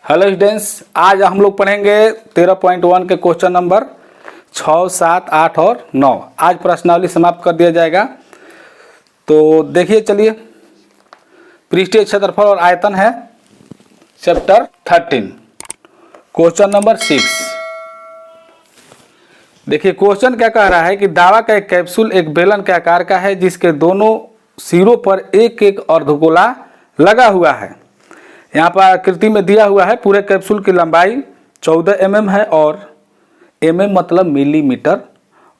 Hello students, आज हम लोग पढ़ेंगे 13.1 के क्वेश्चन नंबर 6, 7, 8 और 9। आज प्रश्नावली समाप्त कर दिया जाएगा। तो देखिए, चलिए, पृष्ठीय क्षेत्रफल और आयतन है चैप्टर 13, क्वेश्चन नंबर 6। देखिए, क्वेश्चन क्या कह रहा है कि दावा का एक कैप्सूल एक बेलन के आकार का है जिसके दोनों सिरों पर एक एक अर्धगोला लगा हुआ है। यहाँ पर आकृति में दिया हुआ है पूरे कैप्सूल की लंबाई 14 mm है और mm मतलब मिलीमीटर,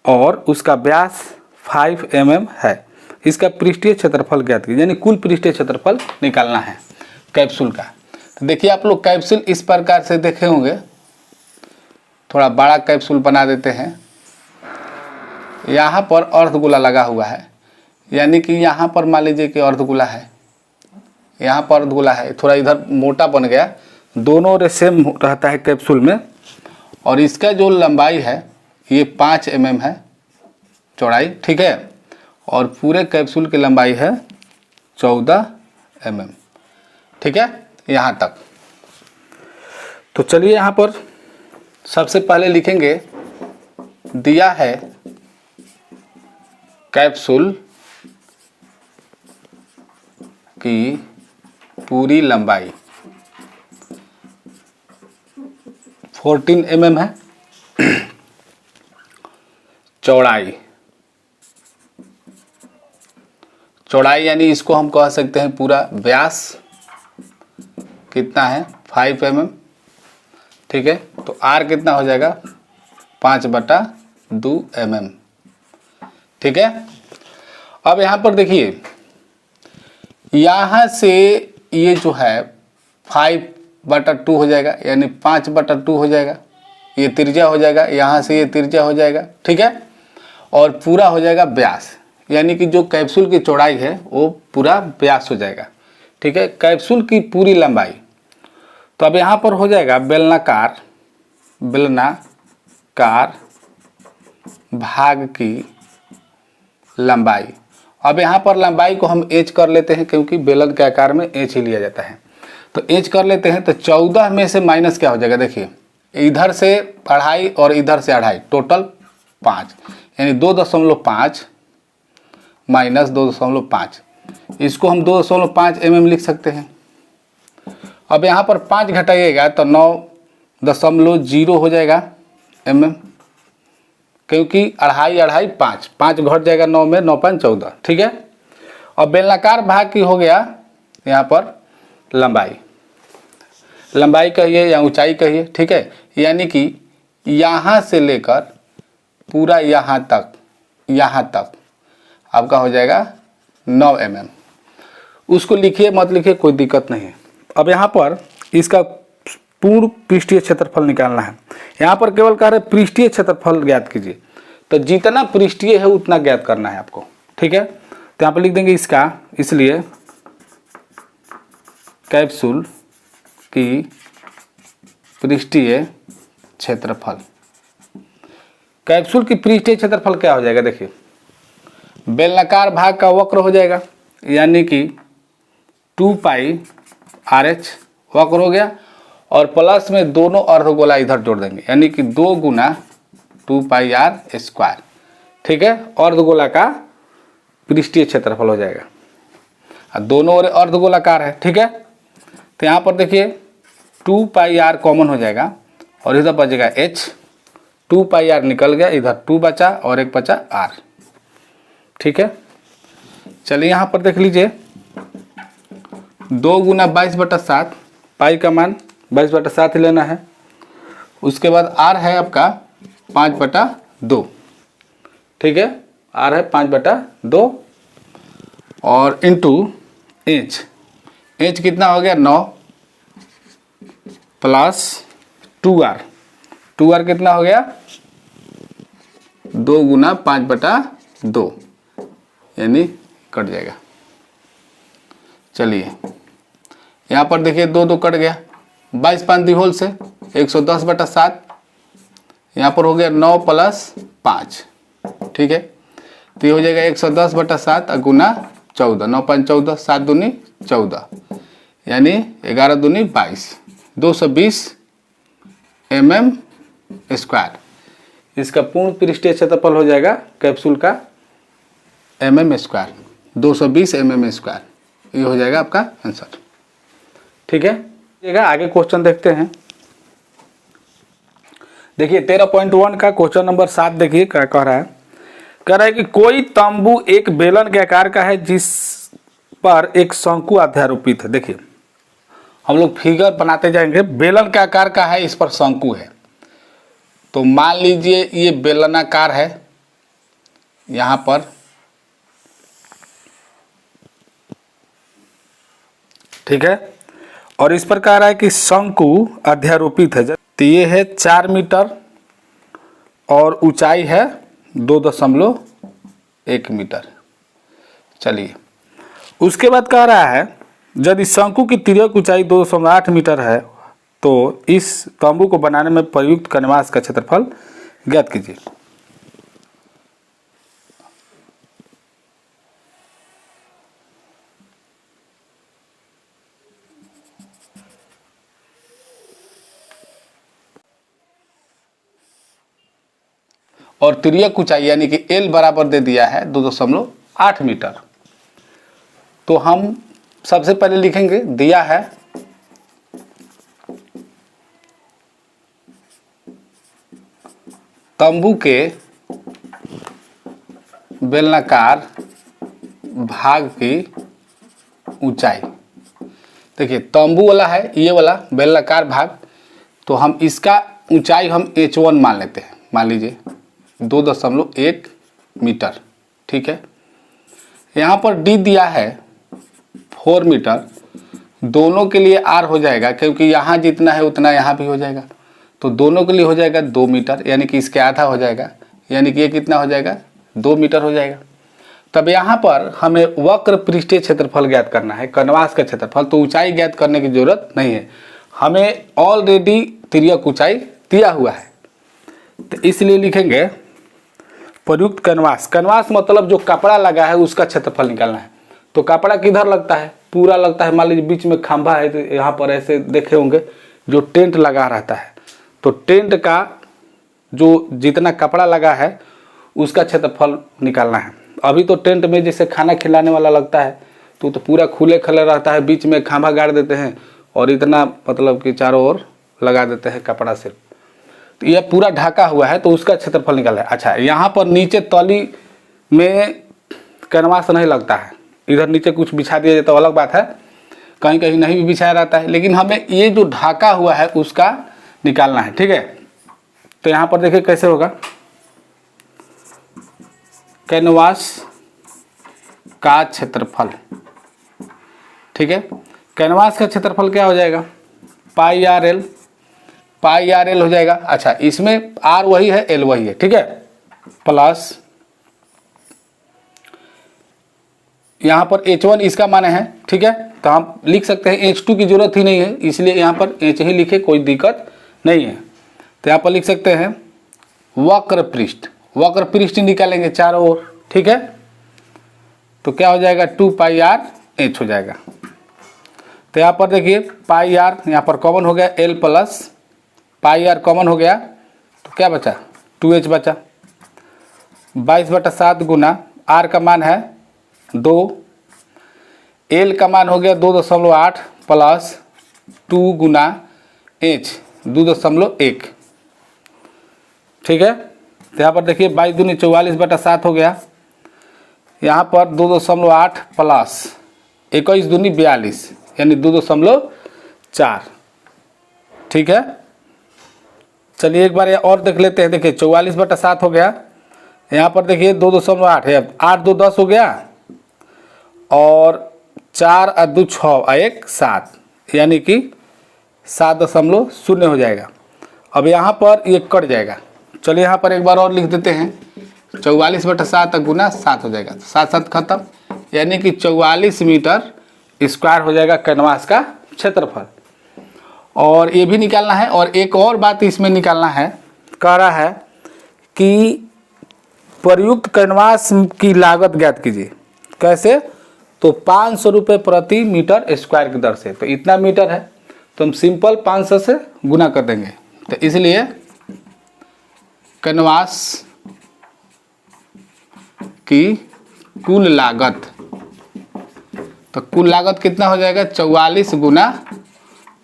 और उसका व्यास 5 mm है। इसका पृष्ठीय क्षेत्रफल ज्ञात कीजिए, यानी कुल पृष्ठीय क्षेत्रफल निकालना है कैप्सूल का। तो देखिए, आप लोग कैप्सूल इस प्रकार से देखे होंगे। थोड़ा बड़ा कैप्सूल बना देते हैं। यहाँ पर अर्धगोला लगा हुआ है, यानी कि यहाँ पर मान लीजिए कि अर्धगोला है, यहाँ पर अर्धगोला है, थोड़ा इधर मोटा बन गया। दोनों ओर सेम रहता है कैप्सूल में। और इसका जो लंबाई है ये 5 mm है चौड़ाई, ठीक है। और पूरे कैप्सूल की लंबाई है 14 mm, ठीक है, यहाँ तक। तो चलिए, यहाँ पर सबसे पहले लिखेंगे, दिया है कैप्सूल की पूरी लंबाई 14 mm है, चौड़ाई यानी इसको हम कह सकते हैं पूरा व्यास कितना है 5 mm, ठीक है। तो R कितना हो जाएगा 5/2 mm, ठीक है। अब यहाँ पर देखिए, यहाँ से ये जो है 5/2 हो जाएगा, यानी 5/2 हो जाएगा। ये त्रिज्या हो जाएगा, यहाँ से ये त्रिज्या हो जाएगा, ठीक है। और पूरा हो जाएगा व्यास, यानी कि जो कैप्सूल की चौड़ाई है वो पूरा व्यास हो जाएगा, ठीक है। कैप्सूल की पूरी लंबाई, तो अब यहाँ पर हो जाएगा बेलनाकार भाग की लंबाई। अब यहाँ पर लंबाई को हम h कर लेते हैं, क्योंकि बेलन के आकार में h ही लिया जाता है। तो h कर लेते हैं, तो 14 में से माइनस क्या हो जाएगा, देखिए, इधर से 2.5 और इधर से 2.5, टोटल 5, यानी 2.5 माइनस 2.5। इसको हम 2.5 mm लिख सकते हैं। अब यहाँ पर 5 घटाइएगा तो 9.0 हो जाएगा mm, क्योंकि 2.5 5 घट जाएगा 9 में, 9 5 14, ठीक है। और बेलनाकार भाग की हो गया यहाँ पर लंबाई कहिए या ऊंचाई कहिए, ठीक है। यानी कि यहाँ से लेकर पूरा यहाँ तक आपका हो जाएगा 9 mm। उसको लिखिए मत लिखिए, कोई दिक्कत नहीं है। अब यहाँ पर इसका पूर्ण पृष्ठीय क्षेत्रफल निकालना है। यहाँ पर केवल कह रहे पृष्ठीय क्षेत्रफल ज्ञात कीजिए, तो जितना पृष्ठीय है उतना ज्ञात करना है आपको, ठीक है। तो यहाँ पर लिख देंगे इसका, इसलिए कैप्सूल की पृष्ठीय क्षेत्रफल, कैप्सूल की पृष्ठीय क्षेत्रफल क्या हो जाएगा, देखिए, बेलनाकार भाग का वक्र हो जाएगा, यानी कि 2πRh वक्र हो गया, और प्लस में दोनों अर्धगोला इधर जोड़ देंगे, यानी कि 2 गुना 2πr², ठीक है। अर्धगोला का पृष्ठीय क्षेत्रफल हो जाएगा, और दोनों ओर अर्धगोलाकार है, ठीक है। तो यहाँ पर देखिए 2πr कॉमन हो जाएगा और इधर बचेगा h, 2πr निकल गया, इधर 2 बचा और 1 बचा r, ठीक है। चलिए, यहाँ पर देख लीजिए, 2 गुना 22/7, पाई का मान 22/7 ही लेना है। उसके बाद r है आपका 5/2, ठीक है, r है 5/2, और इंटू h कितना हो गया 9 प्लस 2r कितना हो गया 2 गुना 5/2, यानी कट जाएगा। चलिए, यहाँ पर देखिए 2 कट गया, 22 5 दिहोल से 110/7, यहाँ पर हो गया 9 प्लस 5, ठीक है। तो ये हो जाएगा 110/7 गुना 14, 9 5 14, 7 दूनी 14, यानी 11 दूनी 22, 220 mm स्क्वायर। इसका पूर्ण पृष्ठीय क्षेत्रफल हो जाएगा कैप्सूल का mm स्क्वायर, 220 mm स्क्वायर। ये हो जाएगा आपका आंसर। ठीक है, आगे क्वेश्चन देखते हैं। देखिए 13.1 का क्वेश्चन नंबर 7 देखिए क्या कह रहा है। कह रहा है कि कोई तंबू एक बेलन के आकार का है जिस पर एक शंकु अध्यारोपित है। देखिए हम लोग फिगर बनाते जाएंगे। बेलन के आकार का है, इस पर शंकु है। तो मान लीजिए ये बेलनाकार है, यहां पर ठीक है, और इस पर कह रहा है कि शंकु अध्यारोपित है। तो ये है 4 मीटर और ऊंचाई है 2.1 मीटर। चलिए उसके बाद कह रहा है यदि शंकु की तिर्यक ऊंचाई 2.8 मीटर है तो इस तंबू को बनाने में प्रयुक्त कैनवास का क्षेत्रफल ज्ञात कीजिए। और तिर्यक ऊंचाई यानी कि L बराबर दे दिया है 2.8 मीटर। तो हम सबसे पहले लिखेंगे, दिया है तंबू के बेलनाकार भाग की ऊंचाई। देखिए तंबू वाला है ये वाला बेलनाकार भाग, तो हम इसका ऊंचाई हम H1 मान लेते हैं। मान लीजिए 2.1 मीटर। ठीक है, यहाँ पर D दिया है 4 मीटर। दोनों के लिए R हो जाएगा, क्योंकि यहाँ जितना है उतना यहाँ भी हो जाएगा। तो दोनों के लिए हो जाएगा 2 मीटर, यानी कि इसके आधा हो जाएगा, यानी कि ये कितना हो जाएगा 2 मीटर हो जाएगा। तब यहाँ पर हमें वक्र पृष्ठीय क्षेत्रफल ज्ञात करना है, कैनवास का क्षेत्रफल। तो ऊंचाई ज्ञात करने की जरूरत नहीं है, हमें ऑलरेडी तिर्यक ऊंचाई दिया हुआ है। तो इसलिए लिखेंगे प्रयुक्त कैनवास। कैनवास मतलब जो कपड़ा लगा है उसका क्षेत्रफल निकालना है। तो कपड़ा किधर लगता है, पूरा लगता है। मान लीजिए बीच में खंभा है, तो यहाँ पर ऐसे देखे होंगे जो टेंट लगा रहता है, तो टेंट का जो जितना कपड़ा लगा है उसका क्षेत्रफल निकालना है। अभी तो टेंट में जैसे खाना खिलाने वाला लगता है तो पूरा खुले खले रहता है, बीच में खंभा गाड़ देते हैं और इतना मतलब कि चारों ओर लगा देते हैं कपड़ा से। तो यह पूरा ढका हुआ है, तो उसका क्षेत्रफल निकालना है। अच्छा, यहाँ पर नीचे तली में कैनवास नहीं लगता है, इधर नीचे कुछ बिछा दिया जाता है, अलग बात है, कहीं कहीं नहीं भी बिछाया रहता है, लेकिन हमें ये जो ढका हुआ है उसका निकालना है। ठीक है, तो यहाँ पर देखिए कैसे होगा। कैनवास का क्षेत्रफल, ठीक है, कैनवास का क्षेत्रफल क्या हो जाएगा, पाई आर एल हो जाएगा। अच्छा, इसमें आर वही है, एल वही है, ठीक है, प्लस यहाँ पर H1 इसका मान है। ठीक है, तो हम लिख सकते हैं H2 की जरूरत ही नहीं है, इसलिए यहाँ पर H ही लिखे, कोई दिक्कत नहीं है। तो यहाँ पर लिख सकते हैं वक्र पृष्ठ निकालेंगे चारों ओर। ठीक है, तो क्या हो जाएगा 2 पाई आर एच हो जाएगा। तो यहाँ पर देखिए पाई आर यहाँ पर कॉमन हो गया, L plus pi r common हो गया, तो क्या बचा 2H बचा। 22/7 गुना R का मान है 2, L का मान हो गया 2.8 प्लस 2 गुना H 2.1। ठीक है, तो यहाँ पर देखिए 22 दूनी 44/7 हो गया। यहाँ पर 2.8 प्लस 21 दूनी 42 यानी 2.4। ठीक है, चलिए एक बार और देख लेते हैं। देखिए 44/7 हो गया, यहाँ पर देखिए 2.8 है, 8 2 10 हो गया, और 4 और 2 6 और 1 7, यानी कि 7.0 हो जाएगा। अब यहाँ पर ये कट जाएगा। चलिए यहाँ पर एक बार और लिख देते हैं, 44/7 गुना 7 हो जाएगा, 7 7 खत्म, यानी कि 44 मीटर स्क्वायर हो जाएगा कैनवास का क्षेत्रफल। और ये भी निकालना है, और एक और बात इसमें निकालना है, कह रहा है कि प्रयुक्त कैनवास की लागत ज्ञात कीजिए। कैसे, तो 500 रुपये प्रति मीटर स्क्वायर की दर से। तो इतना मीटर है, तो हम सिंपल 500 से गुना कर देंगे। तो इसलिए कैनवास की कुल लागत, तो कुल लागत कितना हो जाएगा 44 गुना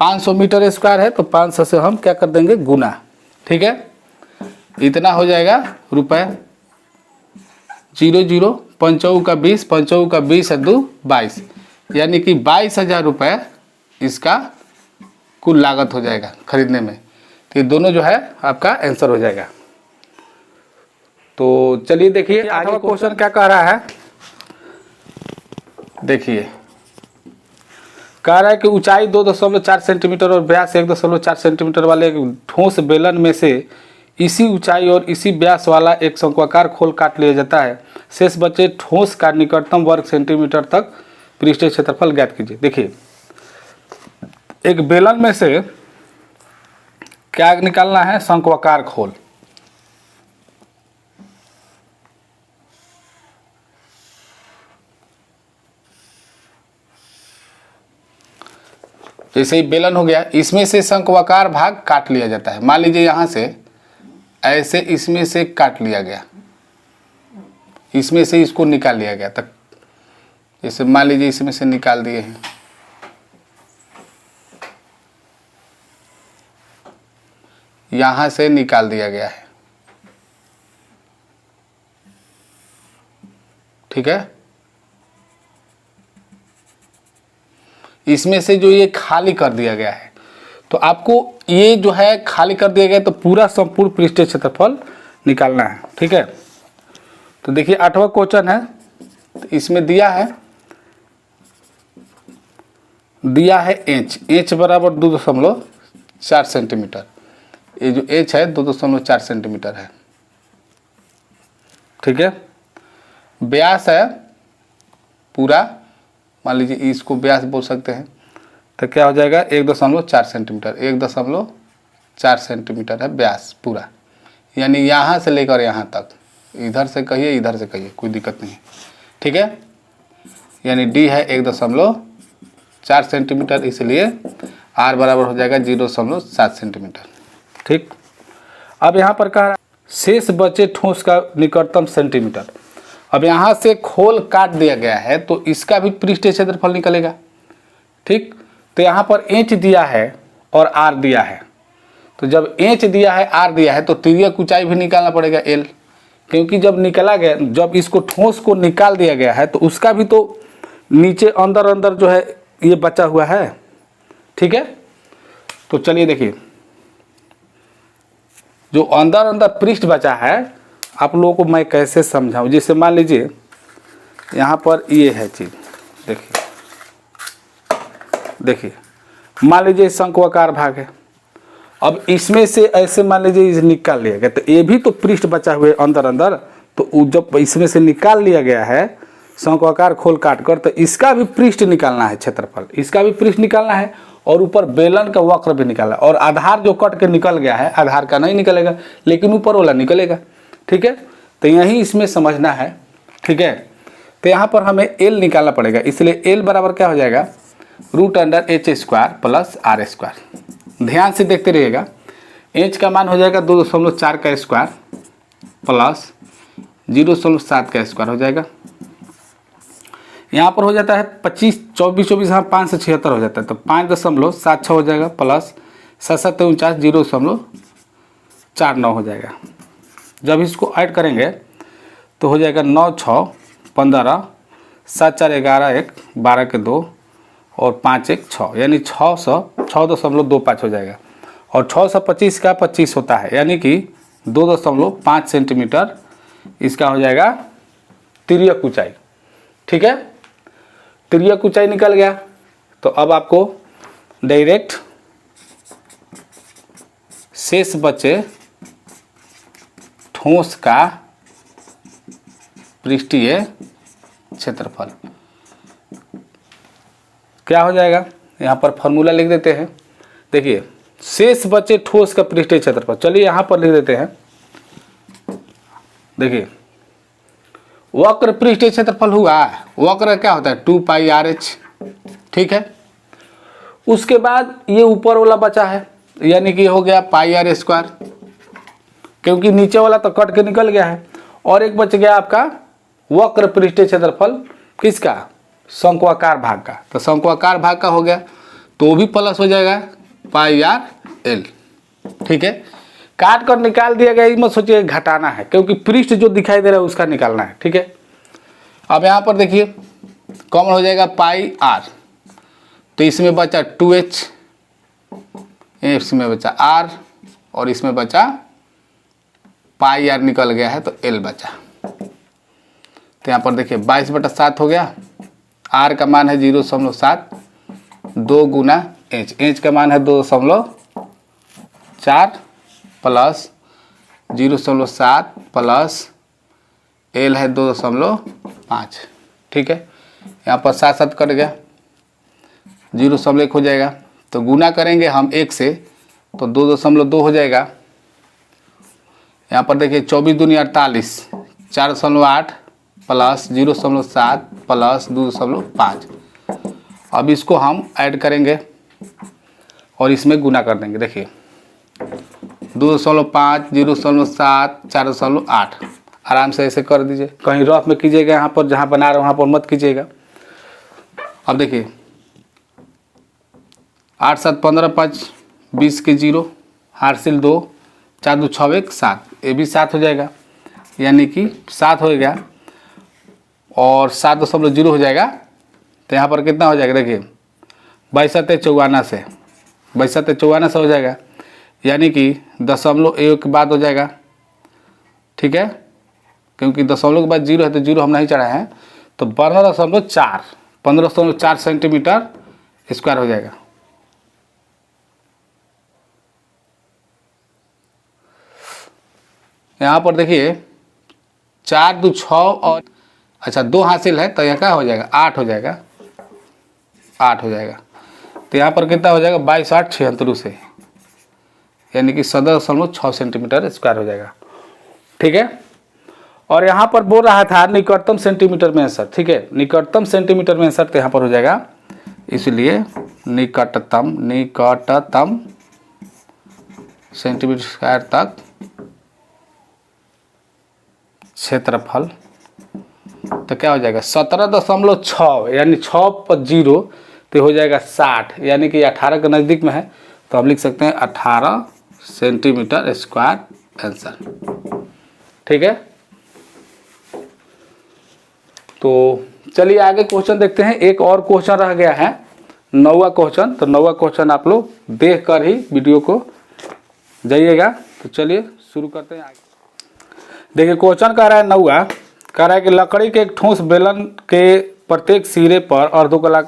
500 मीटर स्क्वायर है, तो 500 से हम क्या कर देंगे गुना। ठीक है, इतना हो जाएगा रुपए। 00 पंचौ का 20, पंचौ का 20 है 2 22, यानी कि 22,000 रुपये इसका कुल लागत हो जाएगा खरीदने में। तो ये दोनों जो है आपका आंसर हो जाएगा। तो चलिए देखिए आगे क्वेश्चन क्या कह रहा है। देखिए कह रहा है कि ऊंचाई 2.4 सेंटीमीटर और व्यास 1.4 सेंटीमीटर वाले एक ठोस बेलन में से इसी ऊंचाई और इसी व्यास वाला एक शंक्वाकार खोल काट लिया जाता है। शेष बचे ठोस का निकटतम वर्ग सेंटीमीटर तक पृष्ठीय क्षेत्रफल ज्ञात कीजिए। देखिए एक बेलन में से क्या निकालना है, शंक्वाकार खोल। जैसे ही बेलन हो गया, इसमें से शंक्वाकार भाग काट लिया जाता है। मान लीजिए यहां से ऐसे इसमें से काट लिया गया, इसमें से इसको निकाल लिया गया, तक जैसे मान लीजिए इसमें से निकाल दिए हैं, यहां से निकाल दिया गया है। ठीक है, इसमें से जो ये खाली कर दिया गया है, तो आपको ये जो है खाली कर दिया गया तो पूरा संपूर्ण पृष्ठीय क्षेत्रफल निकालना है। ठीक है, तो देखिए 8वां क्वेश्चन है। तो इसमें दिया है एच बराबर 2.4 सेंटीमीटर। ये जो एच है 2.4 सेंटीमीटर है। ठीक है, व्यास है पूरा, मान लीजिए इसको व्यास बोल सकते हैं, तो क्या हो जाएगा 1.4 सेंटीमीटर। 1.4 सेंटीमीटर है व्यास पूरा, यानी यहाँ से लेकर यहाँ तक, इधर से कहिए इधर से कहिए कोई दिक्कत नहीं। ठीक है, यानी डी है 1.4 सेंटीमीटर, इसलिए आर बराबर हो जाएगा 0.7 सेंटीमीटर। ठीक, अब यहाँ पर कहा शेष बचे ठोस का निकटतम सेंटीमीटर। अब यहाँ से खोल काट दिया गया है तो इसका भी पृष्ठीय क्षेत्रफल निकलेगा। ठीक, तो यहाँ पर इंच दिया है और आर दिया है, तो जब इंच दिया है आर दिया है तो तिर्यक ऊंचाई भी निकालना पड़ेगा एल, क्योंकि जब निकाला गया, जब इसको ठोस को निकाल दिया गया है तो उसका भी तो नीचे अंदर अंदर जो है ये बचा हुआ है। ठीक है, तो चलिए देखिए जो अंदर अंदर पृष्ठ बचा है आप लोगों को मैं कैसे समझाऊं। जैसे मान लीजिए यहाँ पर ये है चीज, देखिए मान लीजिए शंक्वाकार भाग है। अब इसमें से ऐसे मान लीजिए निकाल लिया गया, तो ये भी तो पृष्ठ बचा हुए अंदर अंदर, तो जब इसमें से निकाल लिया गया है शंक्वाकार खोल काट कर, तो इसका भी पृष्ठ निकालना है, क्षेत्रफल इसका भी पृष्ठ निकालना है, और ऊपर बेलन का वक्र भी निकालना है। और आधार जो कट के निकल गया है, आधार का नहीं निकलेगा लेकिन ऊपर वाला निकलेगा। ठीक है, तो यही इसमें समझना है। ठीक है, तो यहाँ पर हमें एल निकालना पड़ेगा, इसलिए एल बराबर क्या हो जाएगा √h² प्लस r²। ध्यान से देखते रहिएगा, एच का मान हो जाएगा 2.4 का स्क्वायर प्लस 0.7 का स्क्वायर हो जाएगा। यहाँ पर हो जाता है 25, 24, 24 हाँ 5 से 76 हो जाता है, तो 5.76 हो जाएगा प्लस 7 0.49 हो जाएगा। जब इसको ऐड करेंगे तो हो जाएगा 9 6 15 7 4 11 1 12 के 2 और 5 1 6, यानी 6.25 हो जाएगा। और 625 का 25 होता है, यानी कि 2.5 सेंटीमीटर इसका हो जाएगा तिर्यक ऊंचाई। ठीक है, तिर्यक ऊंचाई निकल गया। तो अब आपको डायरेक्ट शेष बचे ठोस का पृष्ठीय क्षेत्रफल क्या हो जाएगा, यहाँ पर फॉर्मूला लिख देते हैं। देखिए शेष बचे ठोस का पृष्ठीय क्षेत्रफल, चलिए यहाँ पर लिख देते हैं। देखिए वक्र पृष्ठीय क्षेत्रफल हुआ, वक्र क्या होता है 2πRh। ठीक है, उसके बाद ये ऊपर वाला बचा है, यानी कि हो गया पाई आर स्क्वायर, क्योंकि नीचे वाला तो कट के निकल गया है। और एक बच गया आपका वक्र पृष्ठीय क्षेत्रफल किसका, शंक्वाकार भाग का। तो शंक्वाकार भाग का हो गया, तो वो भी प्लस हो जाएगा पाई आर एल। ठीक है, काट कर निकाल दिया गया, मत सोचिए घटाना है, क्योंकि पृष्ठ जो दिखाई दे रहा है उसका निकालना है। ठीक है, अब यहाँ पर देखिए कॉमन हो जाएगा पाई आर, तो इसमें बचा 2h, इसमें बचा आर, और इसमें बचा पाई आर निकल गया है, तो एल बचा। तो यहाँ पर देखिए 22/7 हो गया, आर का मान है 0.7, 2 गुना एच, एच का मान है 2.4 प्लस 0.7 प्लस एल है 2.5। ठीक है, यहाँ पर 7 कट गया, 0.1 हो जाएगा, तो गुना करेंगे हम 1 से तो 2.2 हो जाएगा। यहाँ पर देखिए 24 दूनी 48, 4.8 प्लस 0.7 प्लस 2.5। अब इसको हम ऐड करेंगे और इसमें गुना कर देंगे। देखिए 2.5, 0.7, 4.8, आराम से ऐसे कर दीजिए, कहीं रफ में कीजिएगा, यहाँ पर जहाँ बना रहे हो वहाँ पर मत कीजिएगा। अब देखिए 8 7 15 5 20 के 0, हारसिल 2, 4 2 6 1 7, ये भी 7 हो जाएगा, यानी कि 7 हो गया और 7.0 हो जाएगा। तो यहाँ पर कितना हो जाएगा, देखिए 22 से 52 से हो जाएगा, यानी कि 0.1 के बाद हो जाएगा। ठीक है, क्योंकि दशमलव के बाद 0 है तो 0 हम नहीं चढ़ाए हैं, तो 15.4 सेंटीमीटर स्क्वायर हो जाएगा। यहाँ पर देखिए 4 2 6 और अच्छा 2 हासिल है, तो यह क्या हो जाएगा, 8 हो जाएगा, 8 हो जाएगा। तो यहाँ पर कितना हो जाएगा, 22 8 76 से, यानी कि 17.6 सेंटीमीटर स्क्वायर हो जाएगा। ठीक है, और यहाँ पर बोल रहा था निकटतम सेंटीमीटर में आंसर। ठीक है, निकटतम सेंटीमीटर में आंसर तो यहाँ पर हो जाएगा, इसलिए निकटतम सेंटीमीटर स्क्वायर तक क्षेत्रफल, तो क्या हो जाएगा 17.6, यानी 6 पर 0 तो हो जाएगा 60, यानी कि 18 के नज़दीक में है, तो हम लिख सकते हैं 18 सेंटीमीटर स्क्वायर आंसर। ठीक है, तो चलिए आगे क्वेश्चन देखते हैं। एक और क्वेश्चन रह गया है, 9वां क्वेश्चन। तो 9वां क्वेश्चन आप लोग देख कर ही वीडियो को जाइएगा। तो चलिए शुरू करते हैं। देखिए क्वेश्चन कह रहा है 9वां, कह रहा है कि लकड़ी के एक ठोस बेलन के प्रत्येक सिरे पर अर्धगोला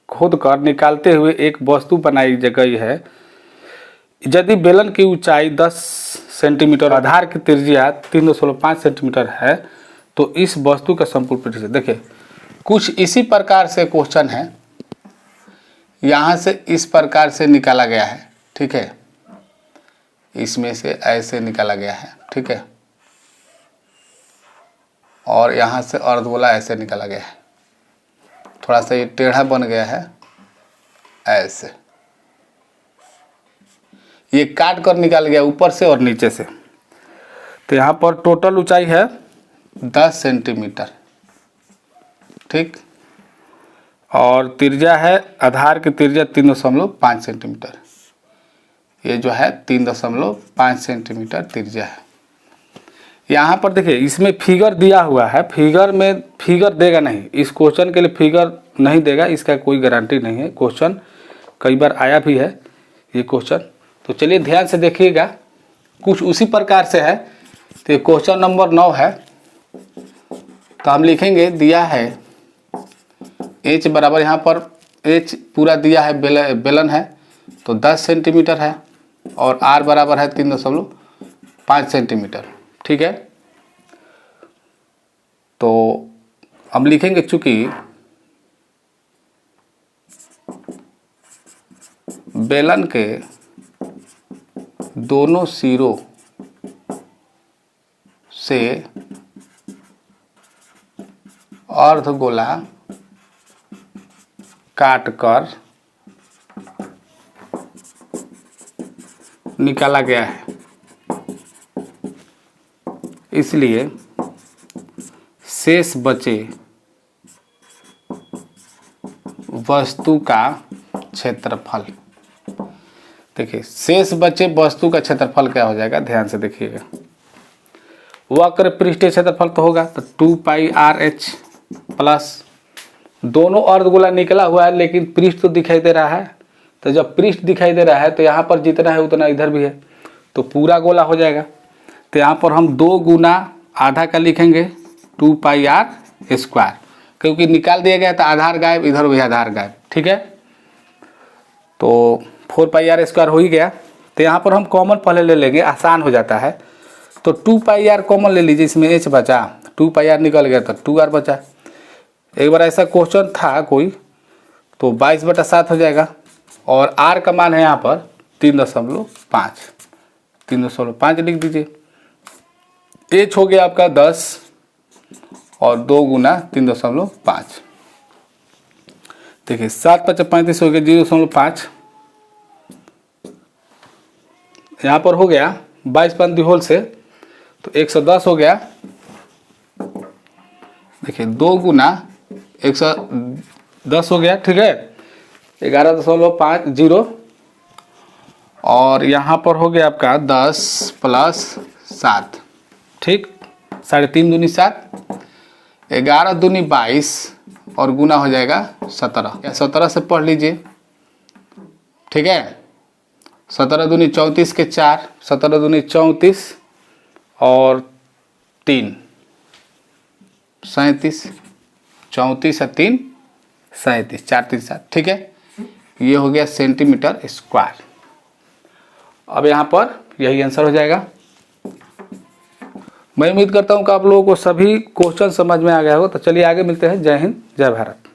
खोद कर निकालते हुए एक वस्तु बनाई गई है। यदि बेलन की ऊंचाई 10 सेंटीमीटर, आधार की त्रिज्या 3.5 सेंटीमीटर है, तो इस वस्तु का संपूर्ण पृष्ठ। देखिए कुछ इसी प्रकार से क्वेश्चन है, यहाँ से इस प्रकार से निकाला गया है। ठीक है, इसमें से ऐसे निकाला गया है। ठीक है, और यहाँ से अर्धगोला ऐसे निकाला गया है, थोड़ा सा ये टेढ़ा बन गया है ऐसे, ये काट कर निकाल गया ऊपर से और नीचे से। तो यहाँ पर टोटल ऊंचाई है 10 सेंटीमीटर। ठीक, और त्रिज्या है, आधार की त्रिज्या 3.5 सेंटीमीटर, ये जो है 3.5 सेंटीमीटर त्रिज्या है। यहाँ पर देखिए इसमें फिगर दिया हुआ है, फिगर में फिगर देगा नहीं, इस क्वेश्चन के लिए फिगर नहीं देगा, इसका कोई गारंटी नहीं है। क्वेश्चन कई बार आया भी है ये क्वेश्चन, तो चलिए ध्यान से देखिएगा, कुछ उसी प्रकार से है। तो क्वेश्चन नंबर 9 है, तो हम लिखेंगे, दिया है h बराबर, यहाँ पर h पूरा दिया है, बेलन है तो 10 सेंटीमीटर है, और r बराबर है 3.5 सेंटीमीटर। ठीक है, तो हम लिखेंगे चूंकि बेलन के दोनों सिरों से अर्धगोला काटकर निकाला गया है, इसलिए शेष बचे वस्तु का क्षेत्रफल। देखिए शेष बचे वस्तु का क्षेत्रफल क्या हो जाएगा, ध्यान से देखिएगा। वक्र पृष्ठीय क्षेत्रफल तो होगा तो 2πr/h प्लस दोनों अर्धगोला निकला हुआ है लेकिन पृष्ठ तो दिखाई दे रहा है, तो जब पृष्ठ दिखाई दे रहा है तो यहाँ पर जितना है उतना इधर भी है, तो पूरा गोला हो जाएगा। तो यहाँ पर हम 2 गुना आधा का लिखेंगे 2πr², क्योंकि निकाल दिया गया था आधार गायब, इधर भी आधार गायब, ठीक है। तो 4πr² हो ही गया। तो यहाँ पर हम कॉमन पहले ले लेंगे, आसान हो जाता है। तो 2πr कॉमन ले लीजिए, इसमें h बचा, 2πr निकल गया तो 2r बचा। एक बार ऐसा क्वेश्चन था कोई, तो 22/7 हो जाएगा और r का मान है यहाँ पर 3.5, 3.5 लिख दीजिए। h हो गया आपका 10 और 2 गुना 3.5। देखिए 7×5 = 35 हो गया 0.5। यहाँ पर हो गया 22 होल से तो 110 हो गया। देखिए 2 गुना 110 हो गया, ठीक है, 11.50 और यहाँ पर हो गया आपका 10 + 7, ठीक, 3.5 दूनी 7, 11 दूनी 22 और गुना हो जाएगा 17, या 17 से पढ़ लीजिए, ठीक है। 17 दूनी 34 के 4, 17 दूनी 34 और 3 37, 34 और 3 37, 4 3 7, ठीक है। ये हो गया cm²। अब यहाँ पर यही आंसर हो जाएगा। मैं उम्मीद करता हूँ कि आप लोगों को सभी क्वेश्चन समझ में आ गया हो। तो चलिए आगे मिलते हैं। जय हिंद, जय भारत।